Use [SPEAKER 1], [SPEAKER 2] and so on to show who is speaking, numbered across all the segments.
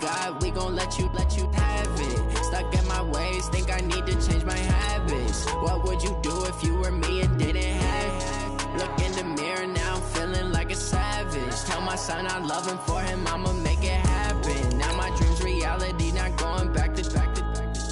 [SPEAKER 1] got, we gon' let you have it. Stuck in my ways, think I need to change my habits. What would you do if you were me and didn't have it? Look in the mirror now, I'm feeling like a savage. Tell my son I love him, for him I'ma make it happen. Now my dream's reality, not going back to.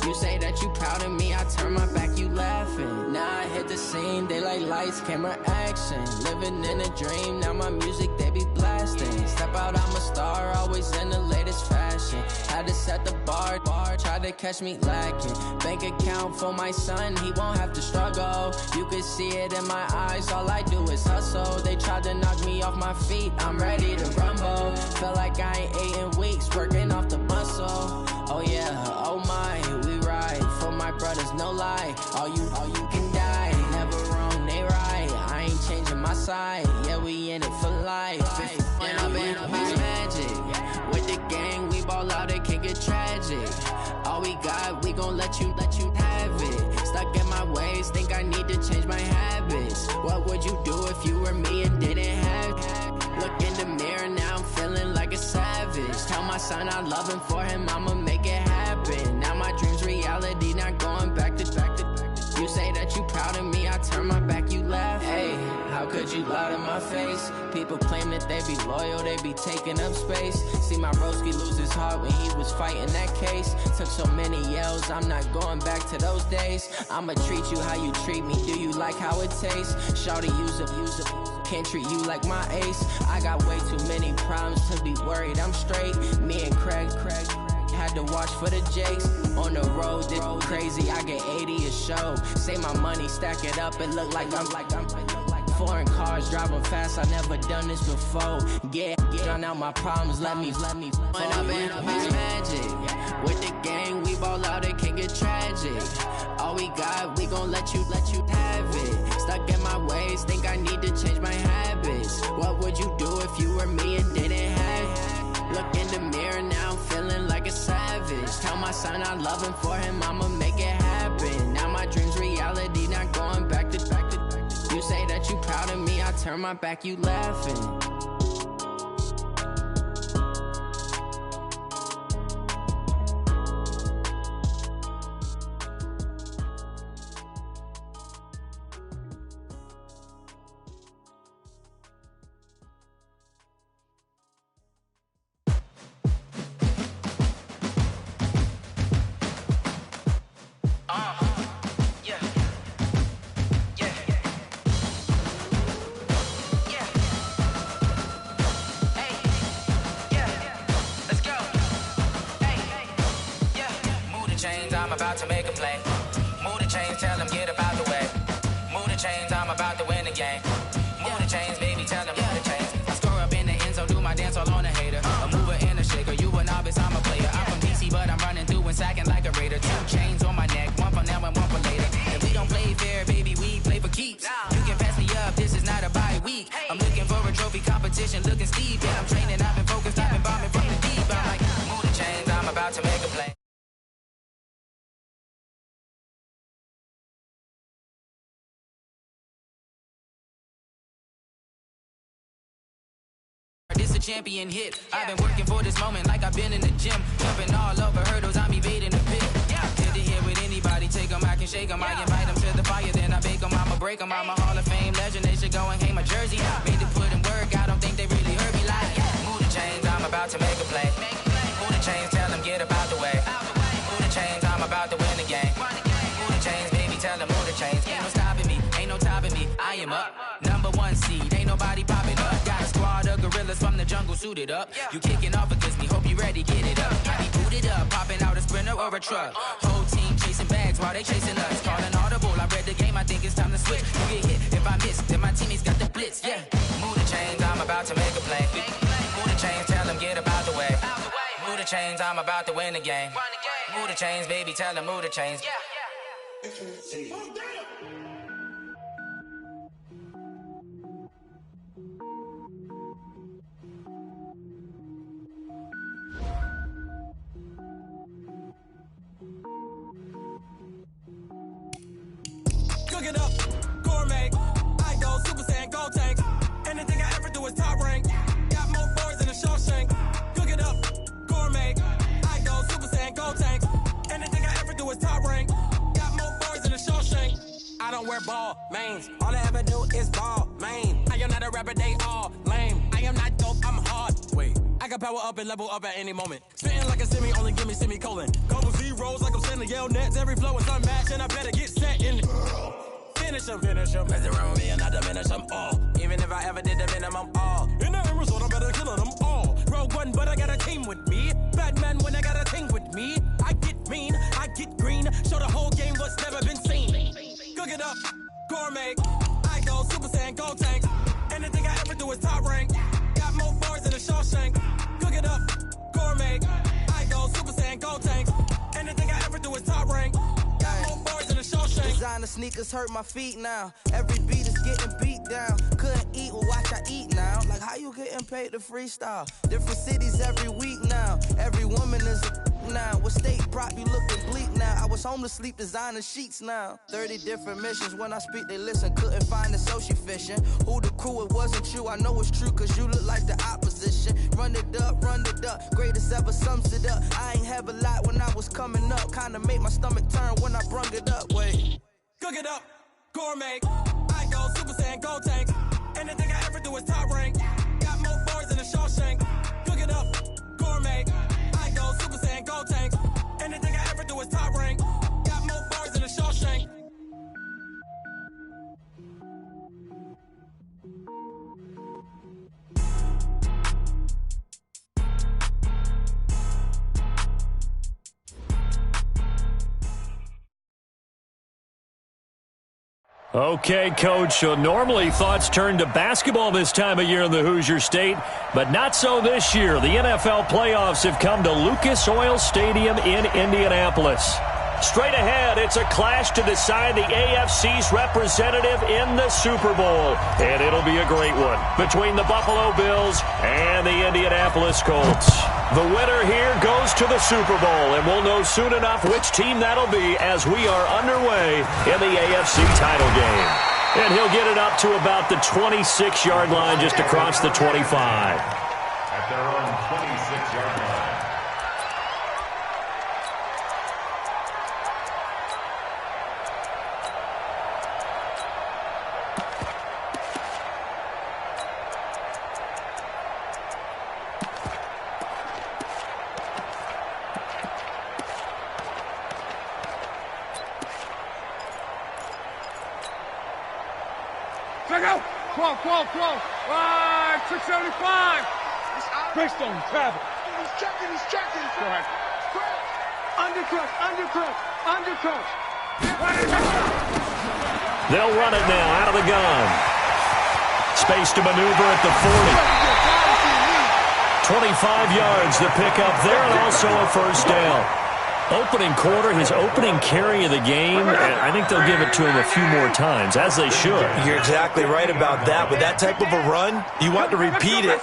[SPEAKER 1] You say that you proud of me, I turn my back, you laughing. Now I hit the scene, they like lights, camera, action. Living in a dream, now my music, they be blasting. Step out, I'm a star, always in the latest fashion. Had to set the bar, try to catch me lacking. Bank account for my son, he won't have to struggle. You can see it in my eyes, all I do is hustle. They tried to knock me off my feet, I'm ready to rumble. Felt like I ain't ate in weeks, working off the muscle. Oh yeah, oh my, we ride for my brothers, no lie. All you can die, never wrong, they right. I ain't changing my side, yeah, we in it for life. And I've been magic. With the gang, we ball out, it can get tragic. All we got, we gon' let you have it. Stuck in my ways, think I need to change my habits. What would you do if you were me and didn't have it? Look in the mirror, now I'm feeling like a savage. Tell my son I love him, for him I'ma make it happen. Now my dream's reality, not going back to. You say that you proud of me, I turn my back, you laugh. Hey, how could you lie to my face? People claim that they be loyal, they be taking up space. See my broski lose his heart when he was fighting that case. Took so many yells, I'm not going back to those days. I'ma treat you how you treat me, do you like how it tastes? Shawty, use up, can't treat you like my ace. I got way too many problems to be worried, I'm straight. Me and Craig had to watch for the Jakes. On the road, this crazy, I get 80 a show. Say my money, stack it up, it look like I'm foreign cars, driving fast, I never done this before. Yeah, drown out my problems, let me When I've been magic. With the gang, we ball out, it can get tragic. All we got, we gon' let you have it. Stuck in my ways, think I need to change my habits. What would you do if you were me and didn't have it? Look in the mirror, now I'm feeling like a savage. Tell my son I love him, for him I'ma make it happen. Now my dream's reality, not going back to. You say that you proud of me, I turn my back, you laughing.
[SPEAKER 2] I'm about to make a play. Move the chains, tell them get up out the way. Move the chains, I'm about to win the game. Move the chains, baby, tell them move the chains. I score up in the end zone, do my dance all on a hater. A mover and a shaker, you a novice, I'm a player. I'm from DC, but I'm running through and sacking like a raider. 2 chains on my neck, one for now and one for later. If we don't play fair, baby, we play for keeps. You can pass me up, this is not a bye week. I'm looking for a trophy competition, looking steep. And I'm training, I've been focused, I've been bombing from the deep. I'm like, move the chains, I'm about to make a play. This a champion hit. I've been working for this moment like I've been in the gym. Jumping all over hurdles, I'm evading the pit. Hit to here with anybody, take them, I can shake them. I invite them to the fire, then I bake them, I'ma break them. I'm a Hall of Fame legend, they should go and hang my jersey. Made to put in work, I don't think they really heard me like. Move the chains, I'm about to make a play. Move the chains, tell them get up out the way. Move the chains, I'm about to win the game. Move the chains, baby, tell them move the chains. Ain't no stopping me, ain't no topping me, I am up. #1 seed, ain't nobody popping up. Got a squad of gorillas from the jungle suited up. You kicking off against me, hope you ready, get it up. I be booted up, popping out a Sprinter or a truck. Whole team chasing bags while they chasing us. Calling audible, I read the game, I think it's time to switch. You get hit, if I miss, then my teammates got the blitz, yeah. Move the chains, I'm about to make a play. Move the chains, tell them get up out the way. Move the chains, I'm about to win the game. Move the chains, baby, tell them move the chains.
[SPEAKER 3] Cook it up, gourmet. I go Super Saiyan, gold tank. Anything I ever do is top rank. Got more boys than a Shawshank. Cook it up, gourmet. don't wear ball mains. All I ever do is ball, man. I am not a rapper, they all lame. I am not dope, I'm hard. Wait, I can power up and level up at any moment. Spitting like a semi, only give me semicolon. Couple zeros like I'm sending yell nets. Every flow is unmatched, and I better get set in. Finish them. Mess around with me and I diminish them all. Even if I ever did the minimum, all. In the end result, I'm better killing them all. Rogue one, but I got a team with me. Batman when I got a team with me. I get mean, I get green. Show the whole game what's never been seen. Cook it up, gourmet. I go Super Saiyan, Gold Tank. Anything I ever do is top rank. Got more bars than a Shawshank. Cook it up, gourmet. I go Super Saiyan, Gold Tank. Anything I ever do is top rank. Got more bars than a Shawshank.
[SPEAKER 4] Designer sneakers hurt my feet now. Every beat is getting beat down. Couldn't eat, well watch I eat now. Like how you getting paid to freestyle? Different cities every week now. Every woman is a now. What state prop you looking bleak now? I was home to sleep designer sheets now. 30 different missions. When I speak they listen. Couldn't find it so she fishing. Who the crew? It wasn't you. I know it's true cause you look like the opposition. Run it up. Greatest ever sums it up. I ain't have a lot when I was coming up. Kinda made my stomach turn when I brung it up. Wait.
[SPEAKER 3] Cook it up, gourmet. I go Super Saiyan, Gold Tank. Anything I ever do is top rank. Got more bars than a Shawshank. Cook it up, gourmet. I go Super Saiyan, Gold Tank. Anything I ever do is top rank. Got more bars than a Shawshank.
[SPEAKER 5] Okay, Coach, so normally thoughts turn to basketball this time of year in the Hoosier State, but not so this year. The NFL playoffs have come to Lucas Oil Stadium in Indianapolis. Straight ahead, it's a clash to decide the AFC's representative in the Super Bowl, and it'll be a great one between the Buffalo Bills and the Indianapolis Colts. The winner here goes to the Super Bowl, and we'll know soon enough which team that'll be as we are underway in the AFC title game. And he'll get it up to about the 26-yard line just across the 25.
[SPEAKER 6] At their own 26-yard line.
[SPEAKER 7] Check out! 12, 675! Based on travel. He's checking. Go ahead. Undercut.
[SPEAKER 5] They'll run it now out of the gun. Space to maneuver at the 40. 25 yards to pick up there and also a first down. Opening quarter, his opening carry of the game, and I think they'll give it to him a few more times, as they should.
[SPEAKER 8] You're exactly right about that. With that type of a run, you want to repeat it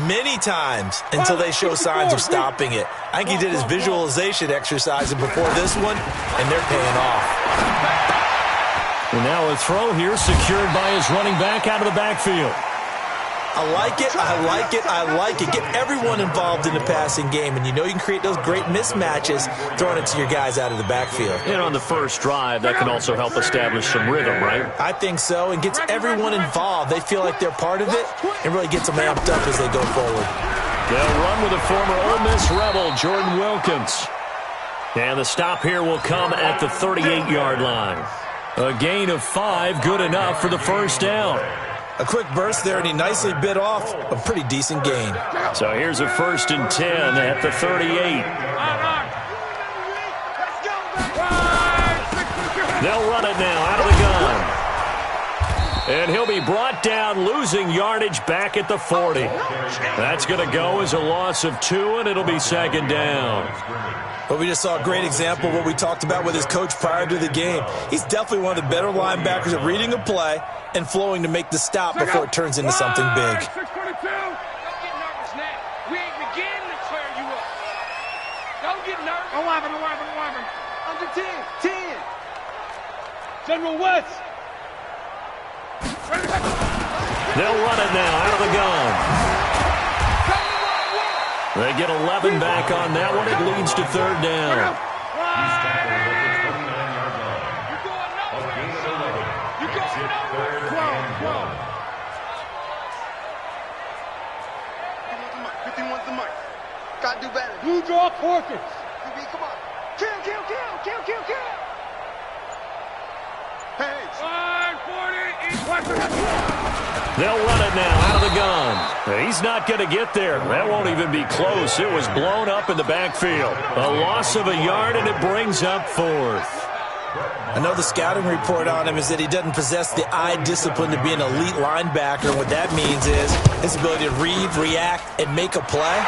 [SPEAKER 8] many times until they show signs of stopping it. I think he did his visualization exercise before this one, and they're paying off.
[SPEAKER 5] And now a throw here secured by his running back out of the backfield.
[SPEAKER 8] I like it. Get everyone involved in the passing game, and you know you can create those great mismatches throwing it to your guys out of the backfield.
[SPEAKER 5] And on the first drive, that can also help establish some rhythm, right?
[SPEAKER 8] I think so, and gets everyone involved. They feel like they're part of it, and really gets them amped up as they go forward.
[SPEAKER 5] They'll run with a former Ole Miss Rebel, Jordan Wilkins. And the stop here will come at the 38-yard line. A gain of 5, good enough for the first down.
[SPEAKER 8] A quick burst there, and he nicely bit off a pretty decent gain.
[SPEAKER 5] So here's a 1st and 10 at the 38. They'll run it now out of the gun. And he'll be brought down, losing yardage back at the 40. That's going to go as a loss of 2, and it'll be 2nd down.
[SPEAKER 8] But we just saw a great example of what we talked about with his coach prior to the game. He's definitely one of the better linebackers at reading a play and flowing to make the stop before it turns into something big.
[SPEAKER 7] 622. Don't get nervous now. We ain't beginning to clear you up. Don't get nervous. 11. Under 10. General West.
[SPEAKER 5] They'll run it now out of the gun. They get 11 back on that one. It leads to 3rd down.
[SPEAKER 6] He's tackled at the 29-yard line. A gain of 11. makes it 3rd and 1.
[SPEAKER 9] 51's the mic. Gotta do better.
[SPEAKER 7] Blue draw Porkins.
[SPEAKER 9] Come on. Kill. Hey.
[SPEAKER 7] 540, each weapon.
[SPEAKER 5] They'll run it now out of the gun. He's not going to get there. That won't even be close. It was blown up in the backfield. A loss of a yard, and it brings up 4th.
[SPEAKER 8] I know the scouting report on him is that he doesn't possess the eye discipline to be an elite linebacker. What that means is his ability to read, react, and make a play.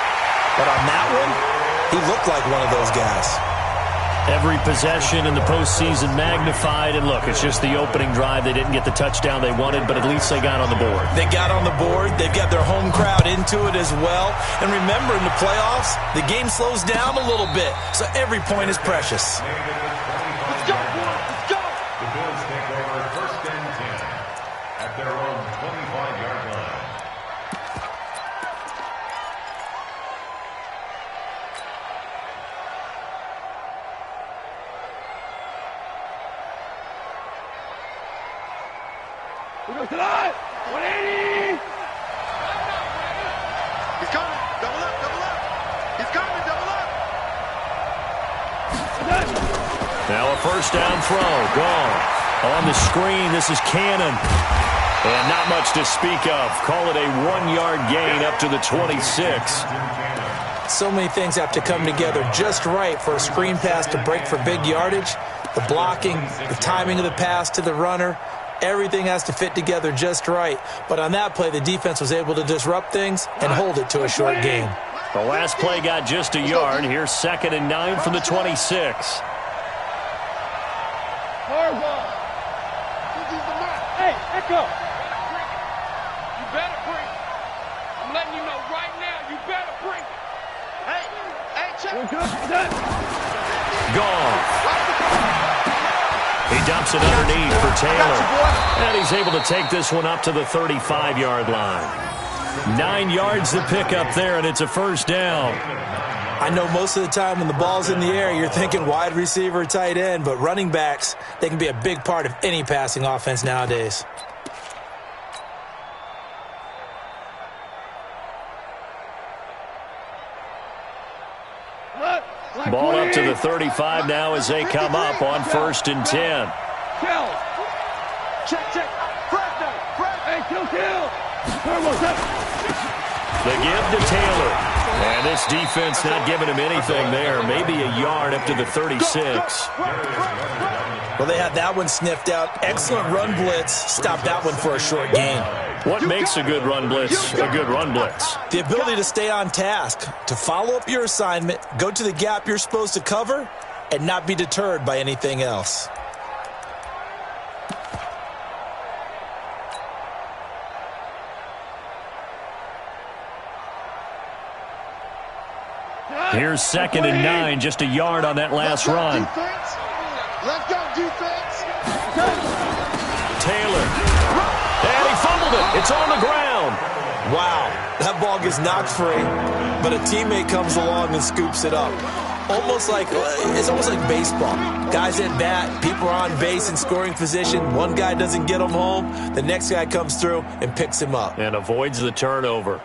[SPEAKER 8] But on that one, he looked like one of those guys.
[SPEAKER 5] Every possession in the postseason magnified, and look, it's just the opening drive. They didn't get the touchdown they wanted, but at least they got on the board.
[SPEAKER 8] They got on the board. They've got their home crowd into it as well. And remember, in the playoffs, the game slows down a little bit, so every point is precious.
[SPEAKER 9] Let's go, boys. Let's go.
[SPEAKER 6] The Bills take over 1st and 10 at their own 25-yard line.
[SPEAKER 7] We go tonight. 180.
[SPEAKER 9] He's coming. Double up. He's coming. Double up.
[SPEAKER 5] Now a 1st down throw. Gone. On the screen, this is Cannon. And not much to speak of. Call it a 1-yard gain up to the 26.
[SPEAKER 8] So many things have to come together just right for a screen pass to break for big yardage. The blocking, the timing of the pass to the runner, everything has to fit together just right. But on that play, the defense was able to disrupt things and hold it to a short gain.
[SPEAKER 5] The last play got just a yard. Here's 2nd and 9 from the 26.
[SPEAKER 7] Hey, Echo. You better bring it. I'm letting you know right now, you better bring it.
[SPEAKER 9] Hey, check.
[SPEAKER 5] Gone. He dumps it underneath for Taylor. And he's able to take this one up to the 35-yard line. 9 yards to pick up there, and it's a 1st down.
[SPEAKER 8] I know most of the time when the ball's in the air, you're thinking wide receiver, tight end, but running backs, they can be a big part of any passing offense nowadays.
[SPEAKER 5] Ball up to the 35 now as they come up on 1st and 10.
[SPEAKER 7] Check. Hey, kill.
[SPEAKER 5] The give to Taylor. And this defense not giving him anything there. Maybe a yard up to the 36.
[SPEAKER 8] Well, they had that one sniffed out. Excellent run blitz. Stopped that one for a short gain.
[SPEAKER 5] What makes a good run blitz a good run blitz?
[SPEAKER 8] The ability to stay on task, to follow up your assignment, go to the gap you're supposed to cover, and not be deterred by anything else.
[SPEAKER 5] Here's 2nd and 9, just a yard on that last run.
[SPEAKER 9] Let's go, defense.
[SPEAKER 5] Taylor. And he fumbled it. It's on the ground.
[SPEAKER 8] Wow, that ball gets knocked free, but a teammate comes along and scoops it up. It's almost like baseball. Guys at bat, people are on base in scoring position. One guy doesn't get him home. The next guy comes through and picks him up.
[SPEAKER 5] And avoids the turnover.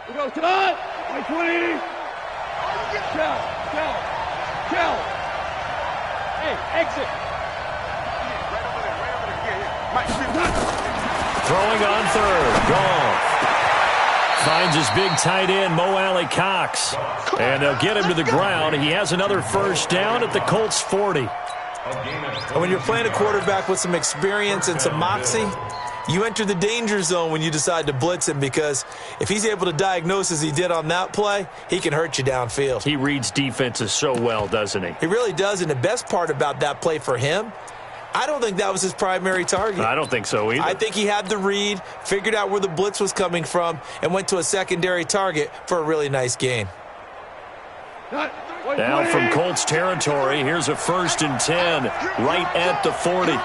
[SPEAKER 7] We go tonight. 120. Cal. Hey, exit.
[SPEAKER 5] Throwing on 3rd. Gone. Finds his big tight end, Mo Alley Cox. And they'll get him to the ground. He has another 1st down at the Colts 40.
[SPEAKER 8] And when you're playing a quarterback with some experience and some moxie, you enter the danger zone when you decide to blitz him, because if he's able to diagnose as he did on that play, he can hurt you downfield.
[SPEAKER 5] He reads defenses so well, doesn't he?
[SPEAKER 8] He really does, and the best part about that play for him, I don't think that was his primary target.
[SPEAKER 5] I don't think so either.
[SPEAKER 8] I think he had the read, figured out where the blitz was coming from, and went to a secondary target for a really nice gain.
[SPEAKER 5] Now from Colts territory, here's a 1st and 10, right at the 40.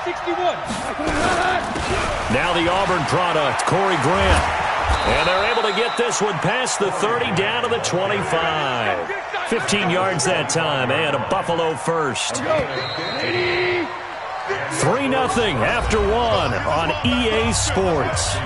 [SPEAKER 7] 61.
[SPEAKER 5] Now the Auburn product, Corey Grant. And they're able to get this one past the 30 down to the 25. 15 yards that time, and a Buffalo first. 3-0 after 1 on EA Sports.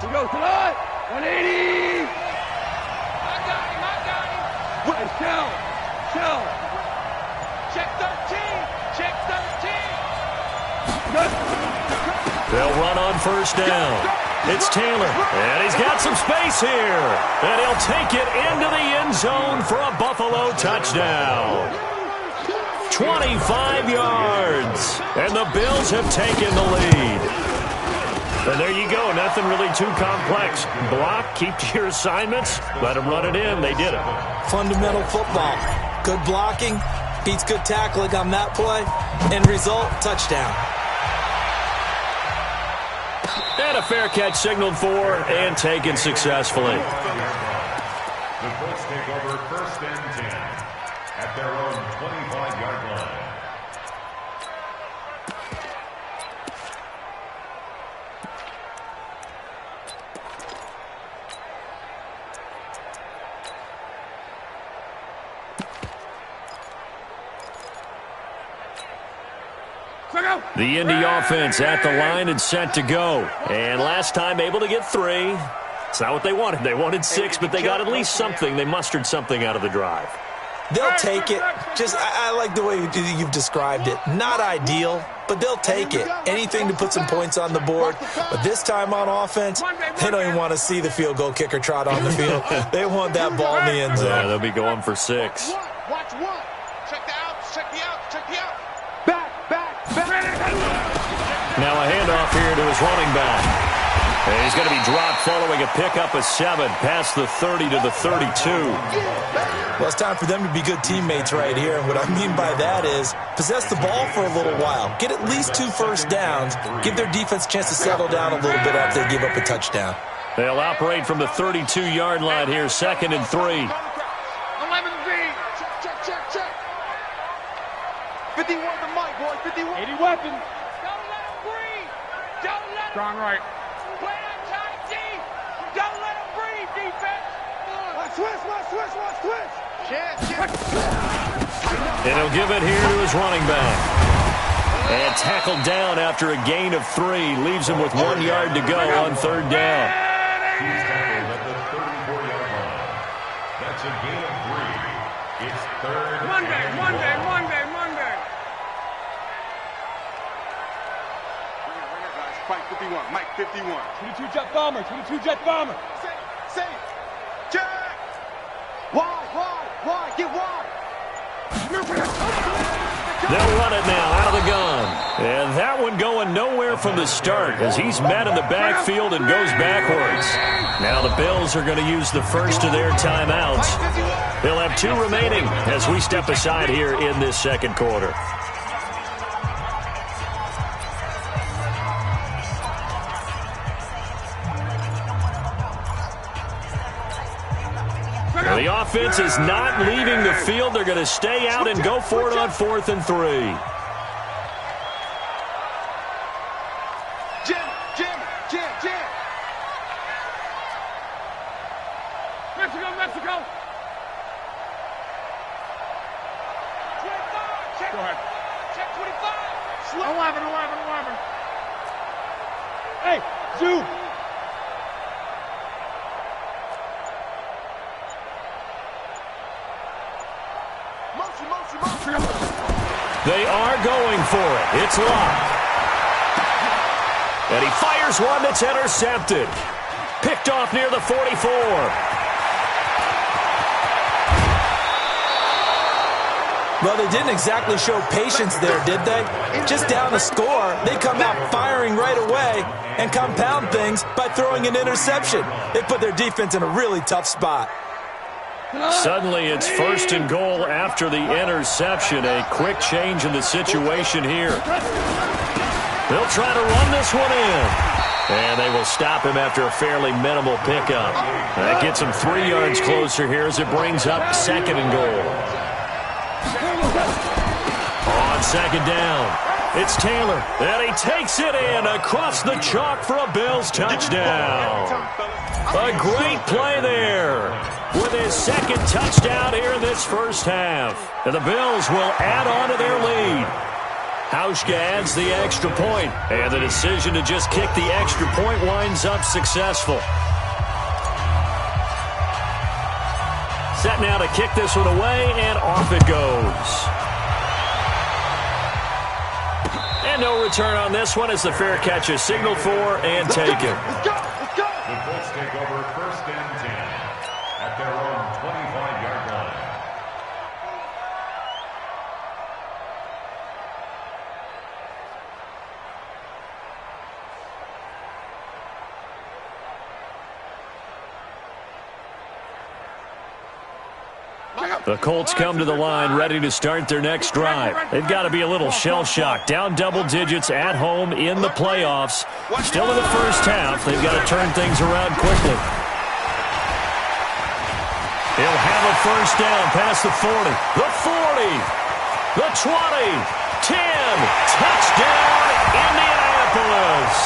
[SPEAKER 7] Go tonight. 180. I got him. Wait, chill. Check 13.
[SPEAKER 5] They'll run on first down. It's Taylor, and he's got some space here. And he'll take it into the end zone for a Buffalo touchdown. 25 yards, and the Bills have taken the lead. And there you go. Nothing really too complex. Block, keep to your assignments, let them run it in. They did it.
[SPEAKER 8] Fundamental football. Good blocking, beats good tackling on that play. End result, touchdown.
[SPEAKER 5] And a fair catch signaled for and taken successfully.
[SPEAKER 6] The Colts take over 1st and 10 at their own 25-yard line.
[SPEAKER 5] The Indy offense at the line and set to go. And last time able to get 3. It's not what they wanted. They wanted 6, but they got at least something. They mustered something out of the drive.
[SPEAKER 8] They'll take it. I like the way you've described it. Not ideal, but they'll take it. Anything to put some points on the board. But this time on offense, they don't even want to see the field goal kicker trot on the field. They want that ball in the end zone.
[SPEAKER 5] Yeah, they'll be going for 6.
[SPEAKER 9] Watch one. Check the outs. Check the outs. Check the outs.
[SPEAKER 7] Back.
[SPEAKER 5] Now a handoff here to his running back. And he's going to be dropped following a pickup of 7 past the 30 to the 32.
[SPEAKER 8] Well, it's time for them to be good teammates right here. And what I mean by that is possess the ball for a little while. Get at least 2 first downs. Give their defense a chance to settle down a little bit after they give up a touchdown.
[SPEAKER 5] They'll operate from the 32-yard line here, 2nd and 3.
[SPEAKER 7] 11 feet. Check. 51 the mic, boy. 51. 80 weapons. Don't let him breathe. Don't let him. Strong right. Play on tight D. Don't let him breathe, defense. Watch twist.
[SPEAKER 5] And he'll give it here to his running back. And tackled down after a gain of 3. Leaves him with 1 yard to go on 3rd down.
[SPEAKER 6] He's tackled at the 34-yard line. That's a gain of 3. It's 3rd and 1.
[SPEAKER 7] Monday.
[SPEAKER 9] Fight 51. Mike 51.
[SPEAKER 7] 22 jet bomber. Say.
[SPEAKER 9] Jack.
[SPEAKER 7] Why? Get wide.
[SPEAKER 5] They'll run it now out of the gun. And that one going nowhere from the start as he's met in the backfield and goes backwards. Now the Bills are going to use the first of their timeouts. They'll have 2 remaining as we step aside here in this 2nd quarter. The offense is not leaving the field. They're going to stay out and go for it on 4th and 3.
[SPEAKER 7] Jim. Mexico. 25. Check. Go ahead. Check 25. 11. Hey, zoom.
[SPEAKER 5] They are going for it. It's Locke. And he fires one that's intercepted. Picked off near the 44.
[SPEAKER 8] Well, they didn't exactly show patience there, did they? Just down a score, they come out firing right away and compound things by throwing an interception. They put their defense in a really tough spot.
[SPEAKER 5] Suddenly, it's 1st and goal after the interception. A quick change in the situation here. They'll try to run this one in. And they will stop him after a fairly minimal pickup. That gets him 3 yards closer here as it brings up 2nd and goal. On 2nd down, it's Taylor. And he takes it in across the chalk for a Bills touchdown. A great play there with his 2nd touchdown here in this first half. And the Bills will add on to their lead. Hauschka adds the extra point, and the decision to just kick the extra point winds up successful. Set now to kick this one away, and off it goes. And no return on this one as the fair catch is signaled for and taken.
[SPEAKER 6] The Colts take over 1st and 10 at their own 25-yard line.
[SPEAKER 5] The Colts come to the line ready to start their next drive. They've got to be a little shell-shocked. Down double digits at home in the playoffs. Still in the first half. They've got to turn things around quickly. He'll have a 1st down past the 40. The 40. The 20. 10. Touchdown, Indianapolis.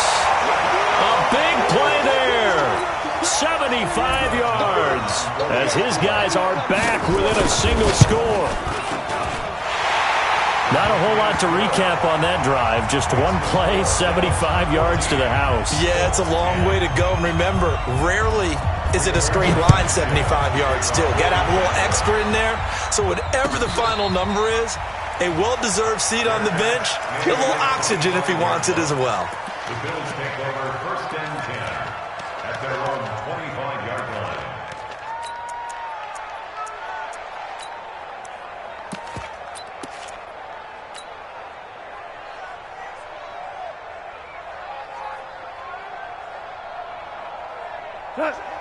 [SPEAKER 5] A big play there. 75 yards as his guys are back within a single score. Not a whole lot to recap on that drive. Just one play, 75 yards to the house.
[SPEAKER 8] Yeah, it's a long way to go. And remember, rarely is it a straight line 75 yards, too. Got to have a little extra in there. So whatever the final number is, a well-deserved seat on the bench, a little oxygen if he wants it as well.
[SPEAKER 6] The Bills take over 1st and 10 at their own 25-yard line.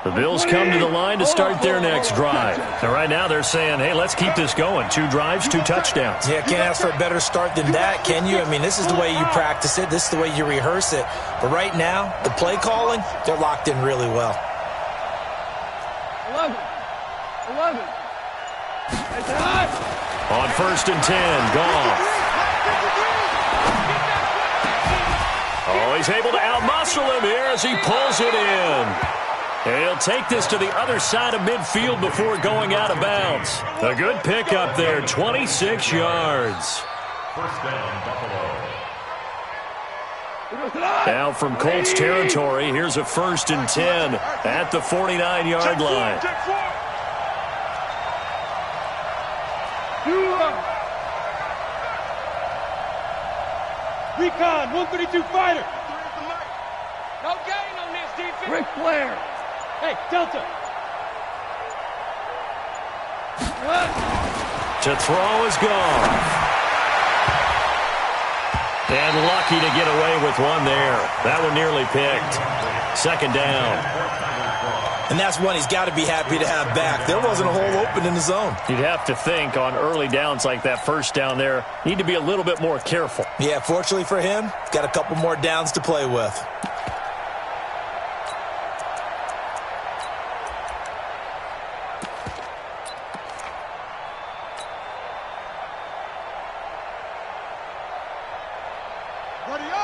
[SPEAKER 5] The Bills come to the line to start their next drive. And right now they're saying, hey, let's keep this going. 2 drives, 2 touchdowns.
[SPEAKER 8] Yeah, can't ask for a better start than that, can you? I mean, this is the way you practice it. This is the way you rehearse it. But right now, the play calling, they're locked in really well.
[SPEAKER 7] 11.
[SPEAKER 5] On 1st and 10, Goff. Oh, he's able to outmuscle him here as he pulls it in. And he'll take this to the other side of midfield before going out of bounds. A good pickup there, 26 yards.
[SPEAKER 6] 1st down, Buffalo.
[SPEAKER 5] Now from Colts territory, here's a 1st and 10 at the 49-yard line.
[SPEAKER 7] Recon, 132 fighter. No gain on this defense. Ric Flair. Hey, Delta.
[SPEAKER 5] To throw is gone. And lucky to get away with one there. That one nearly picked. 2nd down.
[SPEAKER 8] And that's one he's got to be happy to have back. There wasn't a hole open in the zone.
[SPEAKER 5] You'd have to think on early downs like that 1st down there, need to be a little bit more careful.
[SPEAKER 8] Yeah, fortunately for him, got a couple more downs to play with.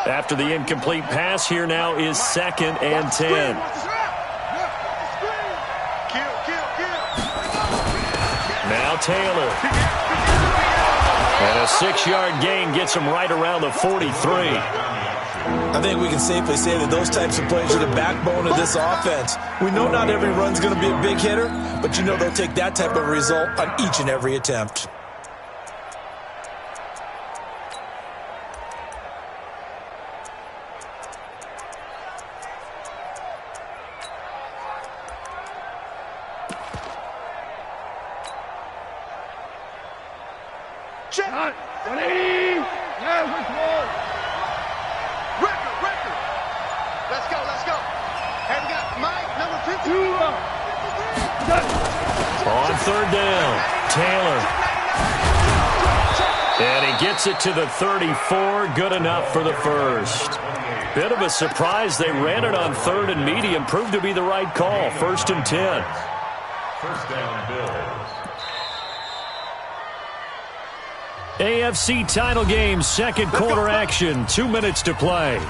[SPEAKER 5] After the incomplete pass, here now is 2nd and 10. Now Taylor. And a 6-yard gain gets him right around the 43.
[SPEAKER 8] I think we can safely say that those types of plays are the backbone of this offense. We know not every run's going to be a big hitter, but you know they'll take that type of result on each and every attempt.
[SPEAKER 9] Check.
[SPEAKER 7] 180. Yeah, we're close.
[SPEAKER 9] Record. Let's go. And we got Mike, number 50.
[SPEAKER 5] On third down, Taylor. And he gets it to the 34. Good enough for the first. Bit of a surprise. They ran it on third and medium. Proved to be the right call. 1st and 10.
[SPEAKER 6] First down, Bills.
[SPEAKER 5] AFC title game, second quarter action. 2 minutes to play.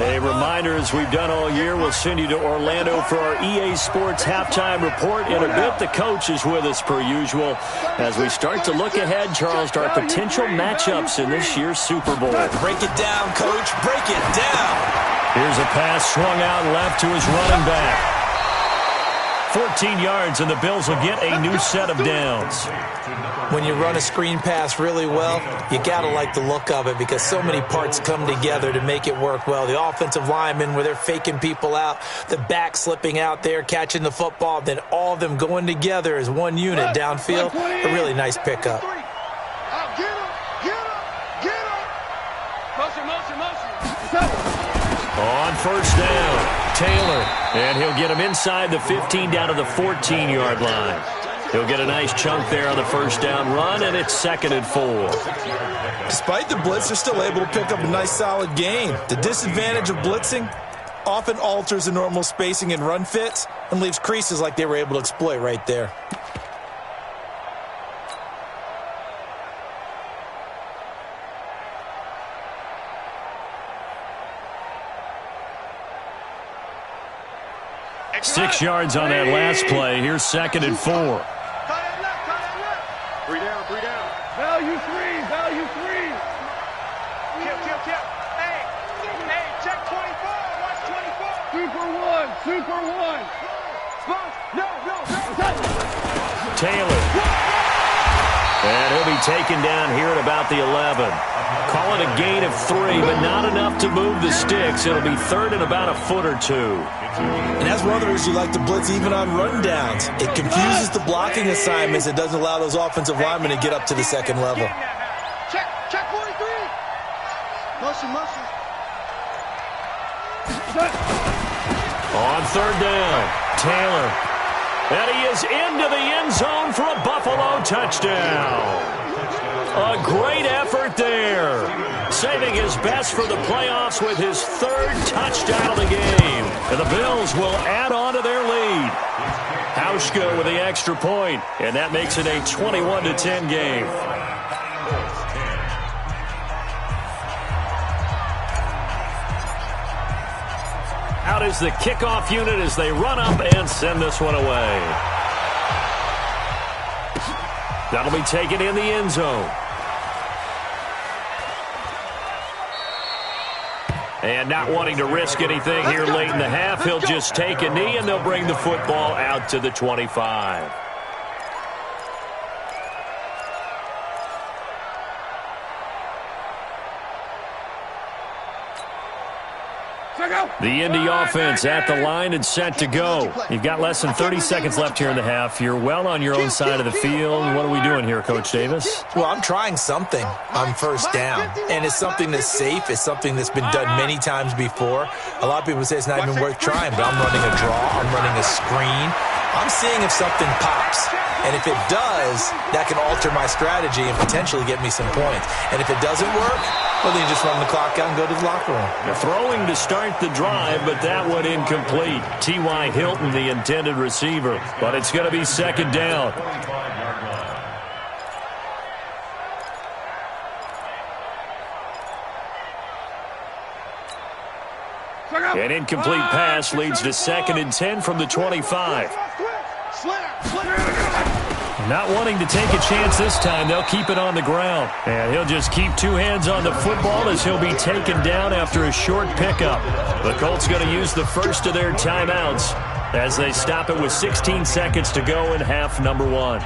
[SPEAKER 5] A reminder, as we've done all year, we'll send you to Orlando for our EA Sports halftime report. In a bit, the coach is with us per usual as we start to look ahead, Charles, to our potential matchups in this year's Super Bowl.
[SPEAKER 8] Break it down, Coach. Break it down.
[SPEAKER 5] Here's a pass swung out left to his running back. 14 yards, and the Bills will get a new set of downs.
[SPEAKER 8] When you run a screen pass really well, you got to like the look of it because so many parts come together to make it work well. The offensive linemen, where they're faking people out, the back slipping out there, catching the football, then all of them going together as one unit downfield. A really nice pickup.
[SPEAKER 9] Get him. Motion.
[SPEAKER 5] On first down, Taylor, and he'll get him inside the 15 down to the 14-yard line. He'll get a nice chunk there on the first down run, and it's 2nd and 4.
[SPEAKER 8] Despite the blitz, they're still able to pick up a nice solid gain. The disadvantage of blitzing often alters the normal spacing and run fits and leaves creases like they were able to exploit right there.
[SPEAKER 5] Six yards on that last play. Here's 2nd and 4.
[SPEAKER 9] Three down.
[SPEAKER 7] Value three.
[SPEAKER 9] Kill. Hey, check 24. Watch 24.
[SPEAKER 7] Super one.
[SPEAKER 9] No.
[SPEAKER 5] Taylor. And he'll be taken down here at about the 11. Call it a gain of 3, but not enough to move the sticks. It'll be 3rd and about a foot or 2.
[SPEAKER 8] And as runners, you like to blitz even on rundowns. It confuses the blocking assignments. It doesn't allow those offensive linemen to get up to the second level.
[SPEAKER 9] Check 43. Motion.
[SPEAKER 5] On third down, Taylor. And he is into the end zone for a Buffalo touchdown. A great effort there. Saving his best for the playoffs with his 3rd touchdown of the game. And the Bills will add on to their lead. Hauschka with the extra point, and that makes it a 21-10 game. Out is the kickoff unit as they run up and send this one away. That'll be taken in the end zone. And not wanting to risk anything here late in the half, he'll just take a knee, and they'll bring the football out to the 25. The Indy offense at the line and set to go. You've got less than 30 seconds left here in the half. You're well on your own side of the field. What are we doing here, Coach Davis?
[SPEAKER 8] Well, I'm trying something on first down, and it's something that's safe. It's something that's been done many times before. A lot of people say it's not even worth trying, but I'm running a draw. I'm running a screen. I'm seeing if something pops. And if it does, that can alter my strategy and potentially get me some points. And if it doesn't work, well, then you just run the clock out and go to the locker room.
[SPEAKER 5] They're throwing to start the drive, but that one incomplete. T.Y. Hilton, the intended receiver. But it's going to be 2nd down. An incomplete pass leads to 2nd and 10 from the 25. Not wanting to take a chance this time, they'll keep it on the ground. And he'll just keep 2 hands on the football as he'll be taken down after a short pickup. The Colts going to use the first of their timeouts as they stop it with 16 seconds to go in half number 1.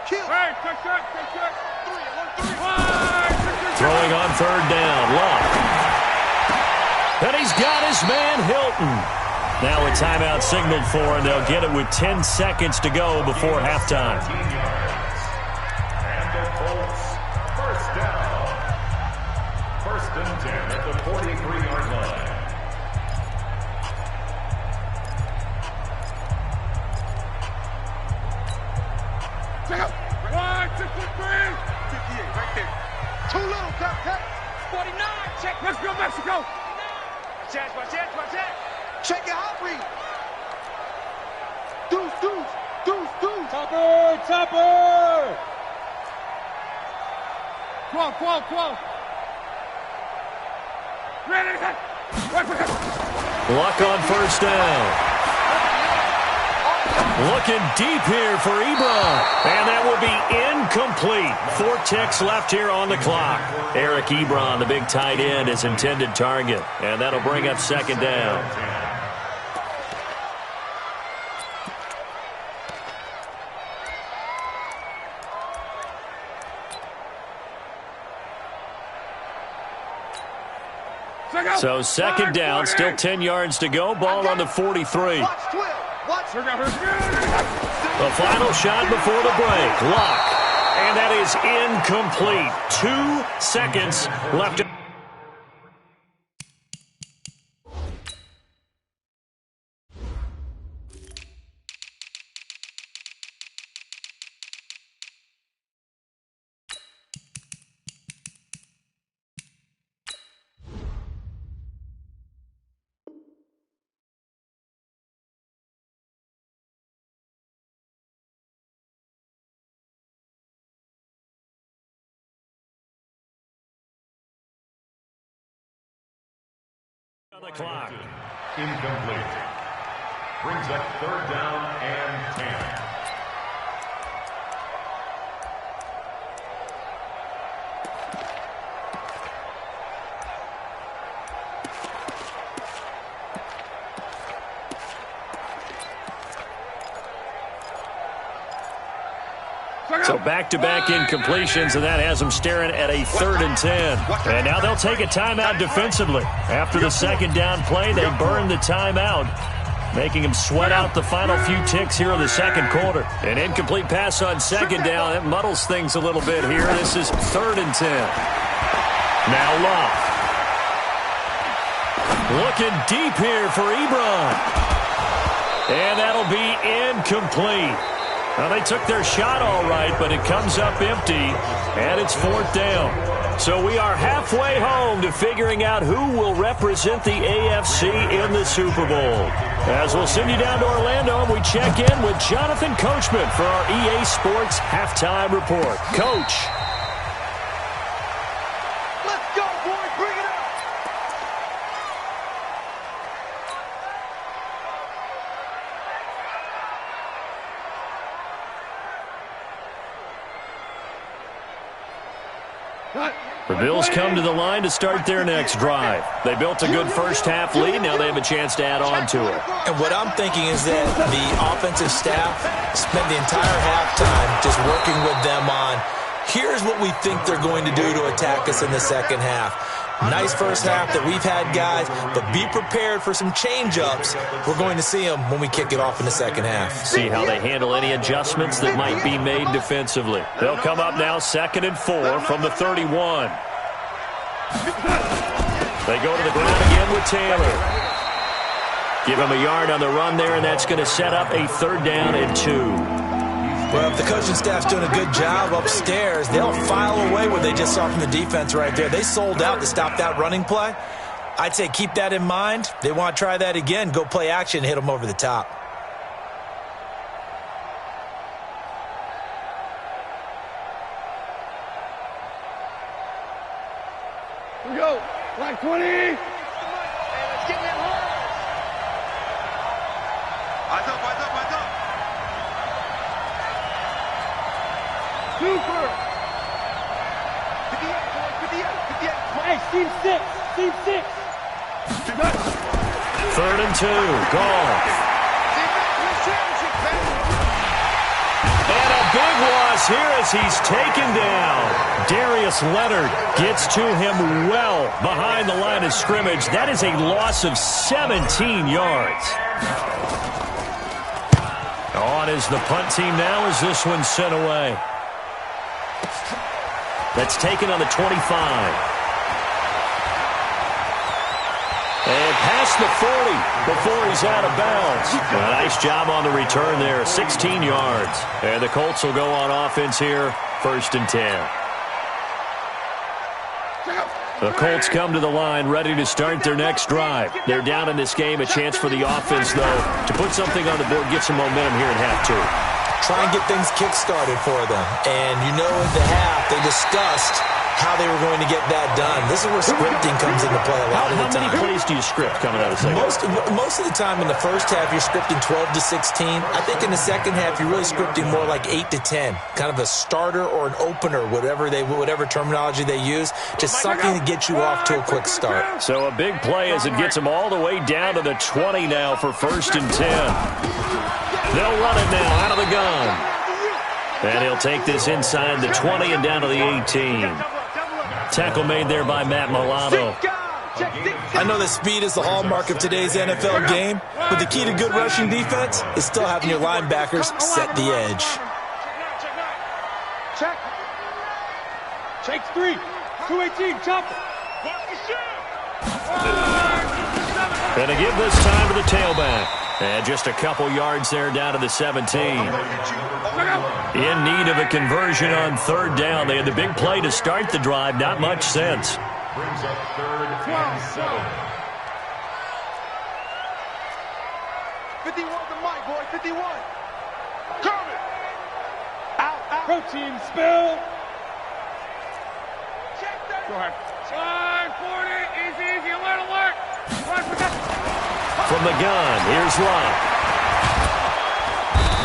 [SPEAKER 9] Kill.
[SPEAKER 7] Hey, check.
[SPEAKER 5] Throwing on third down. Luck. And he's got his man Hilton. Now a timeout signaled for, and they'll get it with 10 seconds to go before halftime.
[SPEAKER 6] And the Colts, first down. First and 10 at the 43-yard line.
[SPEAKER 7] Check out. 1, 2, 3.
[SPEAKER 9] 58, right there. Too little, cut.
[SPEAKER 7] 49. Check. Let's go, Mexico.
[SPEAKER 9] Watch that. Check your hot read. Deuce.
[SPEAKER 7] Topper. 12. Ready.
[SPEAKER 5] Luck on first down. Looking deep here for Ebron. And that will be incomplete. 4 ticks left here on the clock. Eric Ebron, the big tight end, is intended target. And that'll bring up second down. So second down, still 10 yards to go. Ball on the 43.
[SPEAKER 9] Watch 12. Watch.
[SPEAKER 5] The final shot before the break. Luck. And that is incomplete. 2 seconds left. On the clock.
[SPEAKER 6] Incomplete. Brings up third down and 10.
[SPEAKER 5] So back-to-back incompletions, and that has them staring at a 3rd and 10. And now they'll take a timeout defensively. After the second down play, they burn the timeout, making them sweat out the final few ticks here in the second quarter. An incomplete pass on second down. That muddles things a little bit here. This is 3rd and 10. Now Luck. Looking deep here for Ebron. And that'll be incomplete. Now, they took their shot all right, but it comes up empty, and it's 4th down. So we are halfway home to figuring out who will represent the AFC in the Super Bowl. As we'll send you down to Orlando, and we check in with Jonathan Coachman for our EA Sports Halftime Report. Coach.
[SPEAKER 9] Let's go, boys. Bring it up.
[SPEAKER 5] The Bills come to the line to start their next drive. They built a good first-half lead. Now they have a chance to add on to it.
[SPEAKER 8] And what I'm thinking is that the offensive staff spent the entire halftime just working with them on, here's what we think they're going to do to attack us in the second half. Nice first half that we've had, guys, but be prepared for some change-ups. We're going to see them when we kick it off in the second half.
[SPEAKER 5] See how they handle any adjustments that might be made defensively. They'll come up now 2nd and 4 from the 31. They go to the ground again with Taylor. Give him a yard on the run there, and that's going to set up a 3rd down and 2.
[SPEAKER 8] Well, if the coaching staff's doing a good job upstairs, they'll file away what they just saw from the defense right there. They sold out to stop that running play. I'd say keep that in mind. They want to try that again, go play action, hit them over the top.
[SPEAKER 7] Here we go. Like 20.
[SPEAKER 9] Hey, let's get that hard. Eyes up.
[SPEAKER 7] Super.
[SPEAKER 9] 58.
[SPEAKER 7] Hey, team 6.
[SPEAKER 5] 3rd and 2. Goal. And a big loss is here as he's taken down. Darius Leonard gets to him well behind the line of scrimmage. That is a loss of 17 yards. On is the punt team now as this one's sent away. That's taken on the 25. And past the 40 before he's out of bounds. A nice job on the return there, 16 yards. And the Colts will go on offense here, 1st and 10. The Colts come to the line ready to start their next drive. They're down in this game, a chance for the offense, though, to put something on the board, get some momentum here at half two.
[SPEAKER 8] Try and get things kick-started for them. And you know at the half, they discussed how they were going to get that done. This is where scripting comes into play a lot of the time.
[SPEAKER 5] How many plays do you script coming out of the second?
[SPEAKER 8] Most of the time in the first half, you're scripting 12 to 16. I think in the second half, you're really scripting more like 8 to 10. Kind of a starter or an opener, whatever terminology they use. Just something to get you off to a quick start.
[SPEAKER 5] So a big play as it gets them all the way down to the 20 now for 1st and 10. They'll run it now out of the gun. And he'll take this inside the 20 and down to the 18. Tackle made there by Matt Milano.
[SPEAKER 8] I know that speed is the hallmark of today's NFL game, but the key to good rushing defense is still having your linebackers set the edge.
[SPEAKER 7] Check. Shakes 3. 218. Chop.
[SPEAKER 5] And to give this time to the tailback. And just a couple yards there down to the 17. In need of a conversion on 3rd down. They had the big play to start the drive. Not much sense.
[SPEAKER 6] Brings up 3rd and 7.
[SPEAKER 7] 51 to Mike, boy. 51. Coming. Out. Protein spill. Go ahead. 540. Easy. Alert.
[SPEAKER 5] From the gun, here's Locke.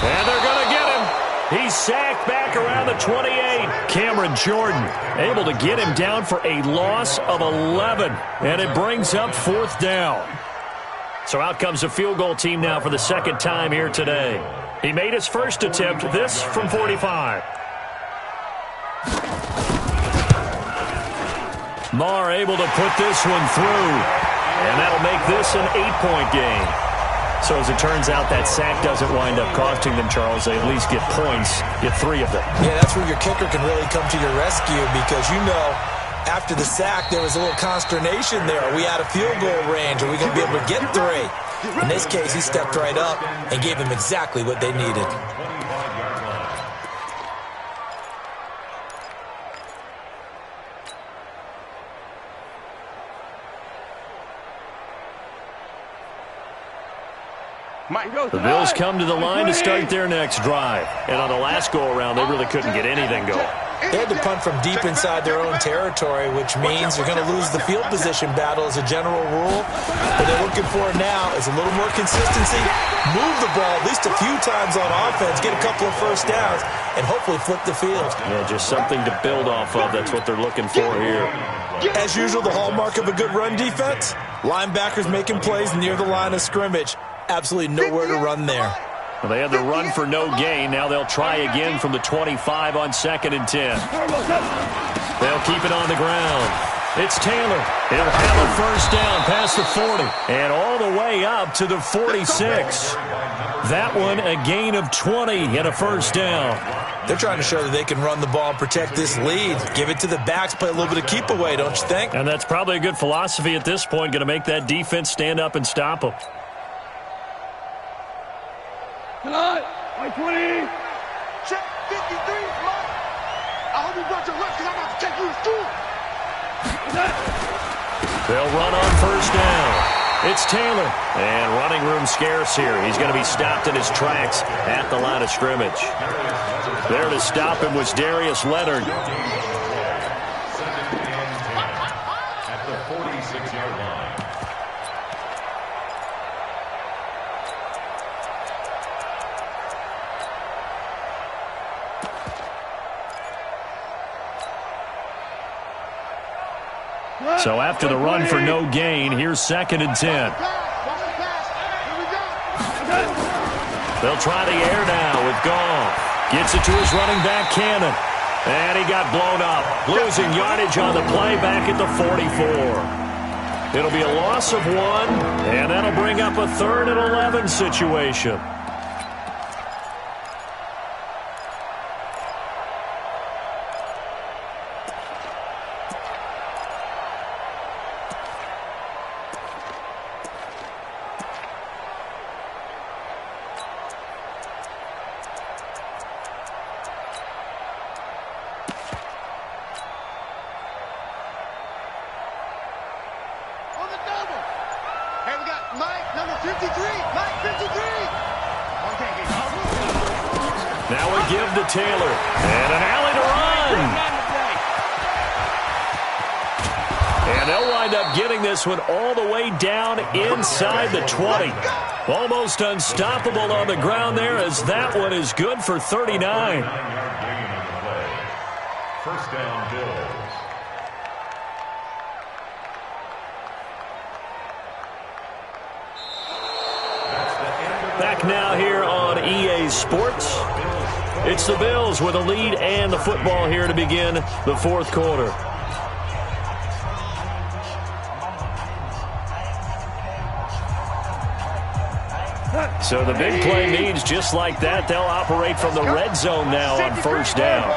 [SPEAKER 5] And they're going to get him. He's sacked back around the 28. Cameron Jordan able to get him down for a loss of 11. And it brings up 4th down. So out comes a field goal team now for the 2nd time here today. He made his first attempt, this from 45. Marr able to put this one through. And that'll make this an 8-point game. So as it turns out, that sack doesn't wind up costing them, Charles. They at least get points, get 3 of them.
[SPEAKER 8] Yeah, that's where your kicker can really come to your rescue because, you know, after the sack, there was a little consternation there. Are we out of field goal range? Are we going to be able to get 3? In this case, he stepped right up and gave them exactly what they needed.
[SPEAKER 5] The Bills come to the line to start their next drive. And on the last go-around, they really couldn't get anything going.
[SPEAKER 8] They had to punt from deep inside their own territory, which means they're going to lose the field position battle as a general rule. What they're looking for now is a little more consistency, move the ball at least a few times on offense, get a couple of first downs, and hopefully flip the field.
[SPEAKER 5] Yeah, just something to build off of. That's what they're looking for here.
[SPEAKER 8] As usual, the hallmark of a good run defense, linebackers making plays near the line of scrimmage. Absolutely nowhere to run there.
[SPEAKER 5] Well, they had the run for no gain. Now they'll try again from the 25 on 2nd and 10. They'll keep it on the ground. It's Taylor. He'll have a first down past the 40 and all the way up to the 46. That one a gain of 20 and a first down.
[SPEAKER 8] They're trying to show that they can run the ball and protect this lead. Give it to the backs, play a little bit of keep away, don't you think?
[SPEAKER 5] And that's probably a good philosophy at this point, going to make that defense stand up and stop them.
[SPEAKER 7] Tonight, 20.
[SPEAKER 9] Check 53, Mike. I hope you brought your lunch because I'm about to take you to school.
[SPEAKER 5] They'll run on first down. It's Taylor. And running room scarce here. He's going to be stopped in his tracks at the line of scrimmage. There to stop him was Darius Leonard.
[SPEAKER 6] At the 46-yard line.
[SPEAKER 5] So after the run for no gain, here's 2nd and 10. They'll try the air now with Goff. Gets it to his running back, Cannon. And he got blown up. Losing yardage on the play back at the 44. It'll be a loss of 1, and that'll bring up a 3rd and 11 situation. Now we give to Taylor. And an alley to run. And they'll wind up getting this one all the way down inside the 20. Almost unstoppable on the ground there, as that one is good for 39.
[SPEAKER 6] First down, Bills.
[SPEAKER 5] Back now here on EA Sports. It's the Bills with a lead and the football here to begin the 4th quarter. So the big play means just like that, they'll operate from the red zone now on 1st down.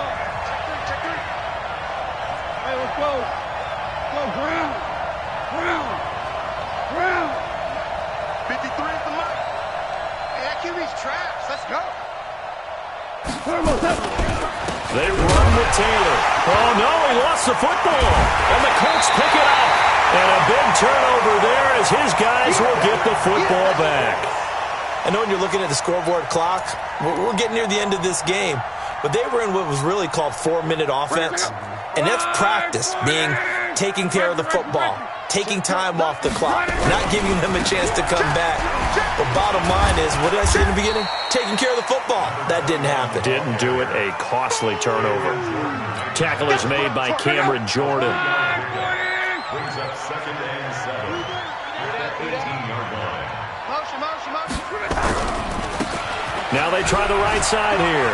[SPEAKER 7] Hey, let's go. Go, ground. Ground. Ground.
[SPEAKER 9] 53 is the mark. Hey, that QB's trash. Let's go.
[SPEAKER 5] They run with Taylor. Oh, no, he lost the football. And the Colts pick it up. And a big turnover there as his guys will get the football back.
[SPEAKER 8] I know when you're looking at the scoreboard clock, we're getting near the end of this game. But they were in what was really called 4-minute offense. And that's practice, being taking care of the football, taking time off the clock, not giving them a chance to come back. But bottom line is, what did I say in the beginning? Taking care of the football. That didn't happen.
[SPEAKER 5] Didn't do it. A costly turnover. Tackle is made by Cameron Jordan.
[SPEAKER 6] Brings up 2nd and 7 at that 18-yard line.
[SPEAKER 5] Now they try the right side here.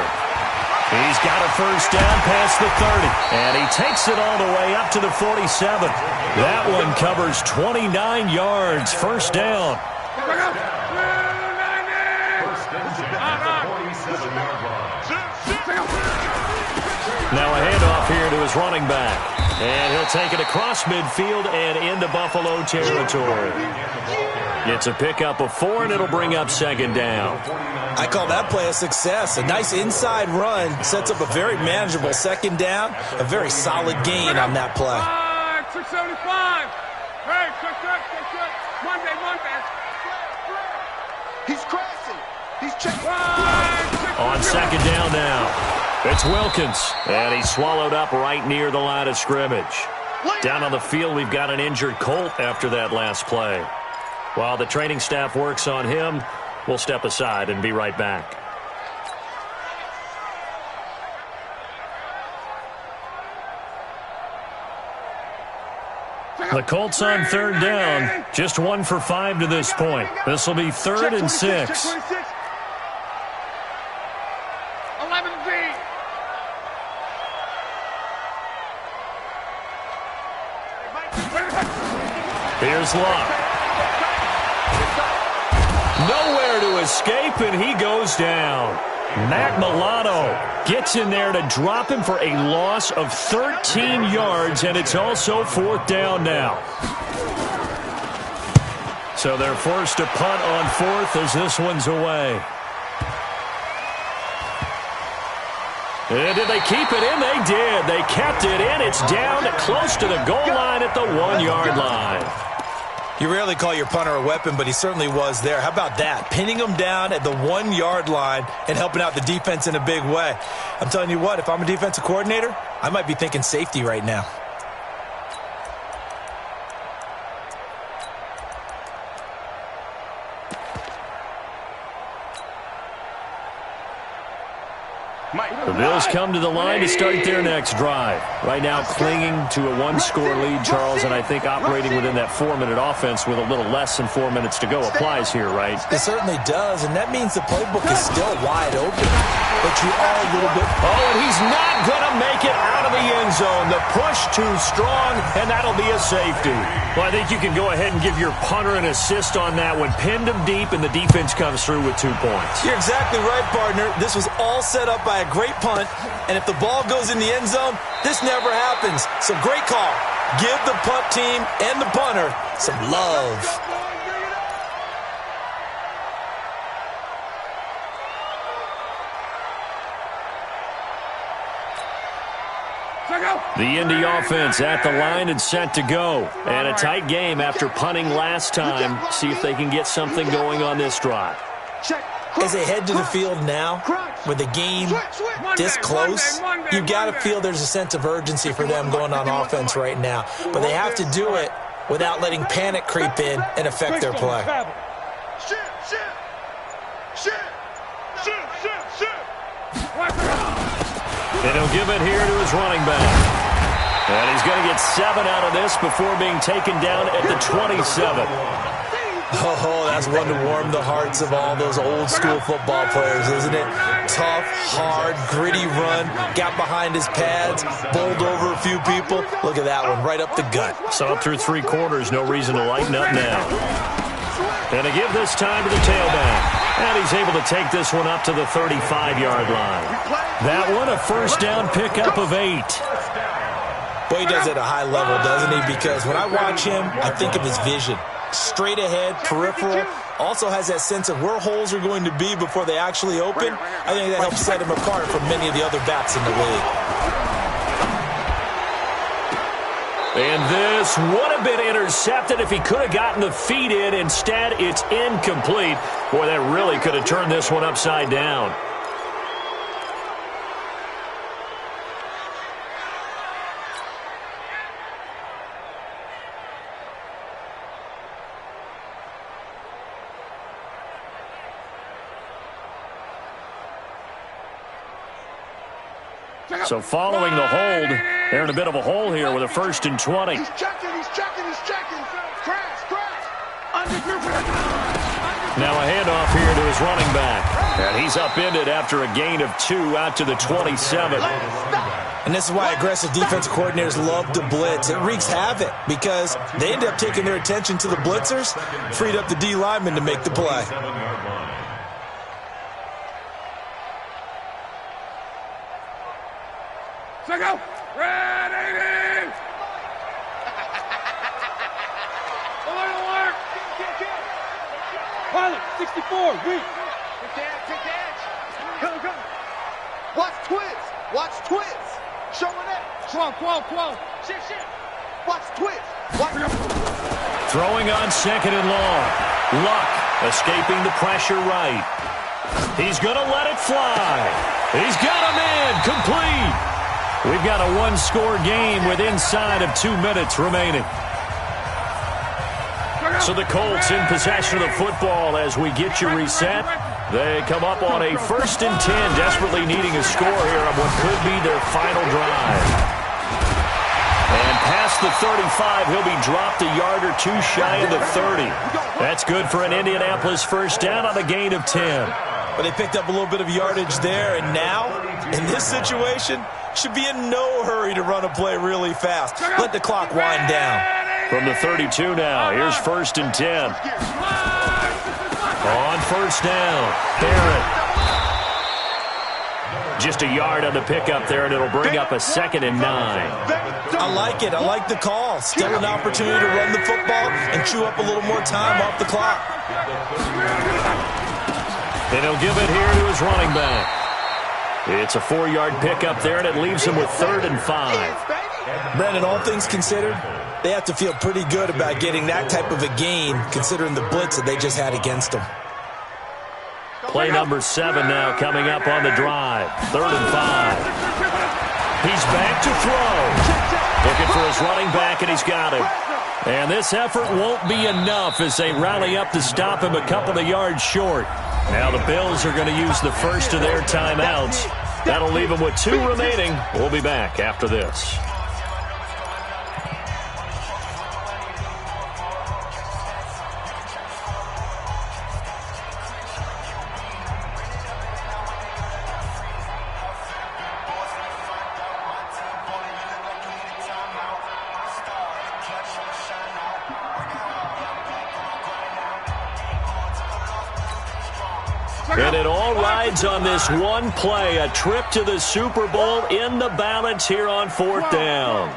[SPEAKER 5] He's got a first down past the 30. And he takes it all the way up to the 47. That one covers 29 yards. First down. Now a handoff here to his running back. And he'll take it across midfield and into Buffalo territory. It's a pickup of 4, and it'll bring up 2nd down.
[SPEAKER 8] I call that play a success. A nice inside run sets up a very manageable 2nd down. A very solid gain on that play.
[SPEAKER 7] 675. Hey, good. Monday.
[SPEAKER 9] He's crashing. He's checking.
[SPEAKER 5] On 2nd down now. It's Wilkins, and he's swallowed up right near the line of scrimmage. Down on the field, we've got an injured Colt after that last play. While the training staff works on him, we'll step aside and be right back. The Colts on 3rd down, just 1 for 5 to this point. This will be 3rd and 6.
[SPEAKER 7] 11B.
[SPEAKER 5] Here's Luck. Nowhere to escape, and he goes down. Matt Milano gets in there to drop him for a loss of 13 yards, and it's also 4th down now. So they're forced to punt on 4th as this one's away. And did they keep it in? They did. They kept it in. It's down close to the goal line at the 1-yard line.
[SPEAKER 8] You rarely call your punter a weapon, but he certainly was there. How about that? Pinning him down at the 1-yard line and helping out the defense in a big way. I'm telling you what, if I'm a defensive coordinator, I might be thinking safety right now.
[SPEAKER 5] The Bills come to the line to start their next drive. Right now clinging to a 1-score lead, Charles, and I think operating within that 4-minute offense with a little less than 4 minutes to go applies here, right?
[SPEAKER 8] It certainly does, and that means the playbook is still wide open. but you are a little bit...
[SPEAKER 5] Oh, and he's not going to make it out of the end zone. The push too strong, and that'll be a safety. Well, I think you can go ahead and give your punter an assist on that one. Pinned him deep, and the defense comes through with 2 points.
[SPEAKER 8] You're exactly right, partner. This was all set up by a great punt, and if the ball goes in the end zone, this never happens. So great call. Give the punt team and the punter some love.
[SPEAKER 5] The Indy offense at the line and set to go. And a tight game after punting last time. See if they can get something going on this drive.
[SPEAKER 8] As they head to the field now, with the game this close, you've got to feel there's a sense of urgency for them going on offense right now. But they have to do it without letting panic creep in and affect their play.
[SPEAKER 5] And he'll give it here to his running back. And he's going to get 7 out of this before being taken down at the 27.
[SPEAKER 8] Oh, that's one to warm the hearts of all those old school football players, isn't it? Tough, hard, gritty run, got behind his pads, bowled over a few people. Look at that one, right up the gut.
[SPEAKER 5] So up through 3 quarters, no reason to lighten up now. And to give this time to the tailback. And he's able to take this one up to the 35-yard line. That one, a first down pickup of 8.
[SPEAKER 8] Boy, he does it at a high level, doesn't he? Because when I watch him, I think of his vision. Straight ahead, peripheral. Also has that sense of where holes are going to be before they actually open. I think that helps set him apart from many of the other backs in the league.
[SPEAKER 5] And this would have been intercepted if he could have gotten the feet in. Instead, it's incomplete. Boy, that really could have turned this one upside down. So following the hold, they're in a bit of a hole here with a 1st and 20.
[SPEAKER 9] He's checking. Crash.
[SPEAKER 5] Now a handoff here to his running back. And he's upended after a gain of 2 out to the 27.
[SPEAKER 8] And this is why aggressive defense coordinators love to blitz. It wreaks havoc because they end up taking their attention to the blitzers, freed up the D lineman to make the play.
[SPEAKER 7] Go. Ready. Pilot, 64, weak.
[SPEAKER 9] Take the edge. Go. Watch twins. Showing that.
[SPEAKER 7] 12. Shit.
[SPEAKER 9] Watch twins.
[SPEAKER 5] Throwing on 2nd and long. Luck escaping the pressure right. He's going to let it fly. He's got him in. Complete. We've got a 1-score game with inside of 2 minutes remaining. So the Colts in possession of the football as we get you reset. They come up on a 1st and 10, desperately needing a score here on what could be their final drive. And past the 35, he'll be dropped a yard or 2 shy of the 30. That's good for an Indianapolis first down on a gain of 10.
[SPEAKER 8] But they picked up a little bit of yardage there, and now, in this situation, should be in no hurry to run a play really fast. Let the clock wind down.
[SPEAKER 5] From the 32 now, here's 1st and 10. On 1st down, Barrett. Just a yard on the pickup there, and it'll bring up a 2nd and 9.
[SPEAKER 8] I like it. I like the call. Still an opportunity to run the football and chew up a little more time off the clock.
[SPEAKER 5] And he'll give it here to his running back. It's a 4-yard pickup there, and it leaves him with 3rd and 5.
[SPEAKER 8] Brandon, all things considered, they have to feel pretty good about getting that type of a gain, considering the blitz that they just had against them.
[SPEAKER 5] Play number 7 now coming up on the drive. 3rd and 5. He's back to throw. Looking for his running back, and he's got him. And this effort won't be enough as they rally up to stop him a couple of yards short. Now the Bills are going to use the first of their timeouts. That'll leave them with 2 remaining. We'll be back after this. And it all rides on this one play, a trip to the Super Bowl in the balance here on 4th down.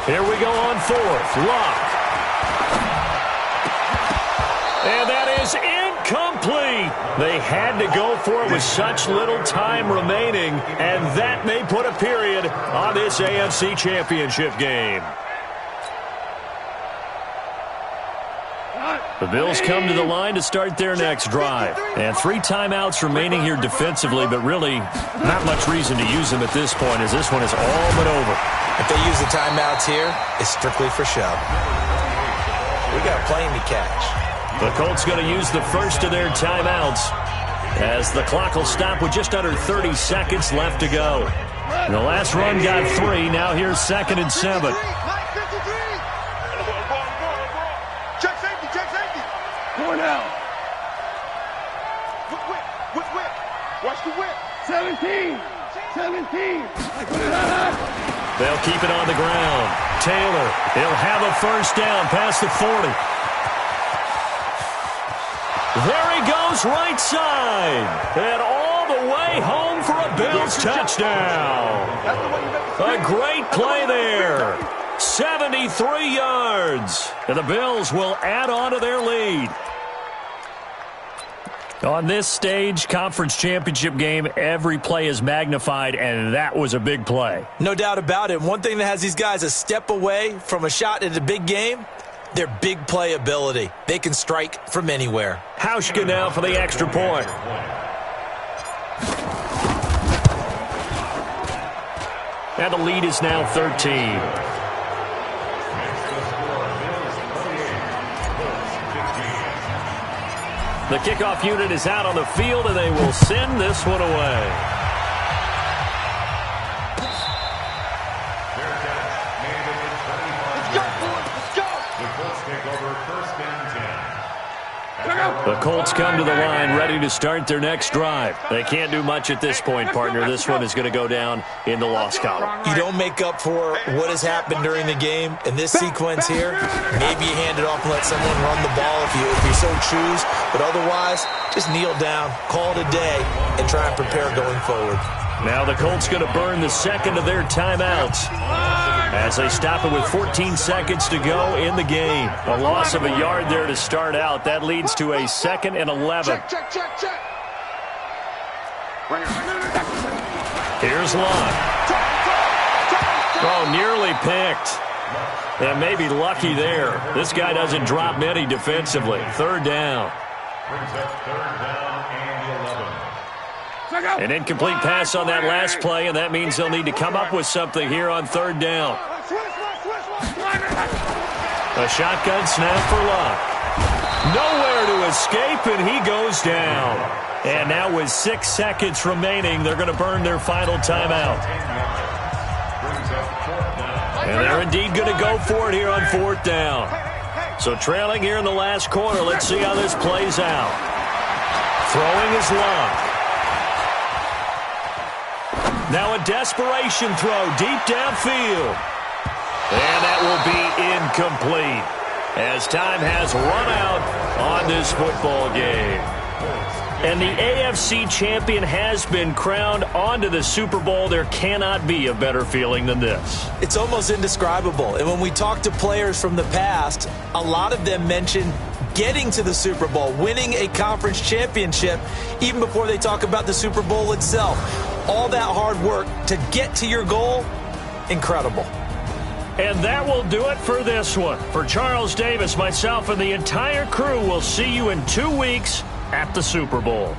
[SPEAKER 5] Here we go on 4th. Lock. And that is incomplete. They had to go for it with such little time remaining, and that may put a period on this AFC Championship game. The Bills come to the line to start their next drive. And 3 timeouts remaining here defensively, but really not much reason to use them at this point as this one is all but over.
[SPEAKER 8] If they use the timeouts here, it's strictly for show. We got a plane to catch.
[SPEAKER 5] The Colts going to use the first of their timeouts as the clock will stop with just under 30 seconds left to go. The last run got 3. Now here's 2nd and 7.
[SPEAKER 7] Going out. Whip. Watch the whip. 17.
[SPEAKER 5] They'll keep it on the ground. Taylor, he'll have a first down past the 40. There he goes right side. And all the way home for a Bills touchdown. A great play there. 73 yards. And the Bills will add on to their lead. On this stage, conference championship game, every play is magnified, and that was a big play.
[SPEAKER 8] No doubt about it. One thing that has these guys a step away from a shot at a big game, their big play ability. They can strike from anywhere.
[SPEAKER 5] Hauschka now for the extra point. And the lead is now 13. The kickoff unit is out on the field, and they will send this one away. The Colts come to the line ready to start their next drive. They can't do much at this point, partner. This one is going to go down in the loss column.
[SPEAKER 8] You don't make up for what has happened during the game. In this sequence here, maybe you hand it off and let someone run the ball if you so choose. But otherwise, just kneel down, call it a day, and try and prepare going forward.
[SPEAKER 5] Now the Colts going to burn the second of their timeouts as they stop it with 14 seconds to go in the game. A loss of a yard there to start out. That leads to a 2nd and 11.
[SPEAKER 7] Check.
[SPEAKER 5] Here's Locke. Oh, nearly picked. And maybe lucky there. This guy doesn't drop many defensively. 3rd down.
[SPEAKER 6] Brings up 3rd down and 11.
[SPEAKER 5] An incomplete pass on that last play, and that means they'll need to come up with something here on 3rd down. A shotgun snap for Locke. Nowhere to escape, and he goes down. And now with 6 seconds remaining, they're going to burn their final timeout. And they're indeed going to go for it here on 4th down. So trailing here in the last quarter, let's see how this plays out. Throwing is Locke. Now a desperation throw deep downfield. And that will be incomplete as time has run out on this football game. And the AFC champion has been crowned onto the Super Bowl. There cannot be a better feeling than this.
[SPEAKER 8] It's almost indescribable. And when we talk to players from the past, a lot of them mention getting to the Super Bowl, winning a conference championship, even before they talk about the Super Bowl itself. All that hard work to get to your goal, incredible.
[SPEAKER 5] And that will do it for this one. For Charles Davis, myself, and the entire crew, we'll see you in 2 weeks at the Super Bowl.